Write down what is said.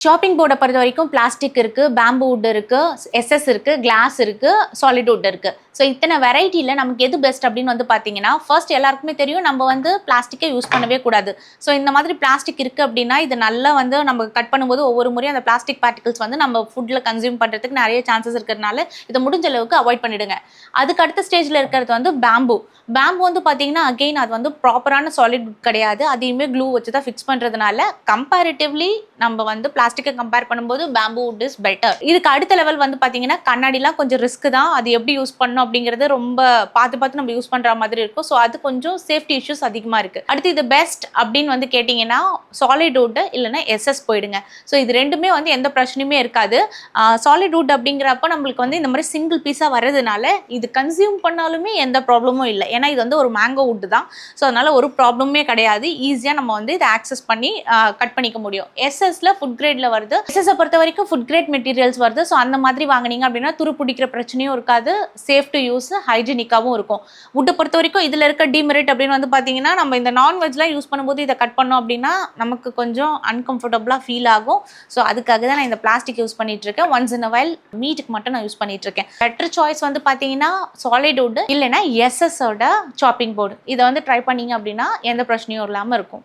Shopping போர்டை பொறுத்த வரைக்கும் பிளாஸ்டிக் இருக்கு, பேம்பு வுட் இருக்கு, எஸ்எஸ் இருக்கு, கிளாஸ் இருக்கு, சாலிட் வுட் இருக்கு. ஸோ இத்தனை வெரைட்டியில் நமக்கு எது பெஸ்ட் அப்படின்னு வந்து பார்த்தீங்கன்னா, ஃபர்ஸ்ட் எல்லாருக்குமே தெரியும் நம்ம வந்து பிளாஸ்டிக்கை யூஸ் பண்ணவே கூடாது. ஸோ இந்த மாதிரி பிளாஸ்டிக் இருக்குது அப்படின்னா இது நல்லா வந்து நம்ம கட் பண்ணும்போது ஒவ்வொரு முறையும் அந்த பிளாஸ்டிக் பார்ட்டிகல்ஸ் வந்து நம்ம ஃபுட்டில் கன்சியூம் பண்ணுறதுக்கு நிறைய சான்சஸ் இருக்கிறதுனால இதை முடிஞ்ச அளவுக்கு அவாய்ட் பண்ணிடுங்க. அதுக்கு அடுத்த ஸ்டேஜில் இருக்கிறது வந்து பேம்பு. பேம்பு வந்து பார்த்தீங்கன்னா அகெயின் அது வந்து ப்ராப்பரான சாலிட் வுட் கிடையாது. அதையுமே க்ளூ வச்சு தான் ஃபிக்ஸ் பண்ணுறதுனால கம்பேரிட்டிவ்லி நம்ம வந்து பிளாஸ்டிக்கை கம்பேர் பண்ணும்போது பேம்பு வுட் இஸ் பெட்டர். இதுக்கு அடுத்த லெவல் வந்து பார்த்தீங்கன்னா கண்ணாடிலாம் கொஞ்சம் ரிஸ்க் தான். அது எப்படி யூஸ் பண்ணணும் அப்படிங்கிறது ரொம்ப பார்த்து நம்ம யூஸ் பண்ணுற மாதிரி இருக்கும். ஸோ அது கொஞ்சம் சேஃப்டி இஷ்யூஸ் அதிகமாக இருக்குது. அடுத்து இது பெஸ்ட் அப்படின்னு வந்து கேட்டிங்கன்னா சாலிட் வுட் இல்லைன்னா எஸ்எஸ் போயிடுங்க. ஸோ இது ரெண்டுமே வந்து எந்த பிரச்சனையுமே இருக்காது. சாலிட் வுட் அப்படிங்கிறப்ப நம்மளுக்கு வந்து இந்த மாதிரி சிங்கிள் பீஸாக வர்றதுனால இது கன்சியூம் பண்ணாலுமே எந்த ப்ராப்ளமும் இல்லை. ஏன்னா இது வந்து ஒரு மேங்கோ வுட் தான். ஸோ அதனால ஒரு ப்ராப்ளமே கிடையாது. ஈஸியாக நம்ம வந்து இதை ஆக்சஸ் பண்ணி கட் பண்ணிக்க முடியும். எஸ்எஸ்ல ஃபுட் கிரேட்ல வருது. எஸ்எஸ் பொறுத்த வரைக்கும் ஃபுட் கிரேட் மெட்டீரியல்ஸ் வருது. ஸோ அந்த மாதிரி வாங்கினீங்க அப்படின்னா துரு பிடிக்கிற பிரச்சனையும் இருக்காது, சேஃப் டு யூஸ், ஹைஜீனிக்காகவும் இருக்கும். வுட்டை பொறுத்த வரைக்கும் இதில் இருக்க டிமெரிட் அப்படின்னு வந்து பார்த்தீங்கன்னா நம்ம இந்த நான்வெஜ்லாம் யூஸ் பண்ணும்போது இதை கட் பண்ணோம் அப்படின்னா நமக்கு கொஞ்சம் அன்கம்ஃபர்டபுளாக ஃபீல் ஆகும். ஸோ அதுக்காக தான் நான் இந்த பிளாஸ்டிக் யூஸ் பண்ணிட்டு இருக்கேன். ஒன்ஸ் இன் அ வைல் மீட்டுக்கு மட்டும் நான் யூஸ் பண்ணிட்டு இருக்கேன். பெட்டர் சாய்ஸ் வந்து பார்த்தீங்கன்னா சாலிட் வுட் இல்லைன்னா எஸ்எஸ் ஓட சாப்பிங் போர்டு. இதை வந்து ட்ரை பண்ணீங்க அப்படின்னா எந்த பிரச்சனையும் இல்லாமல் இருக்கும்.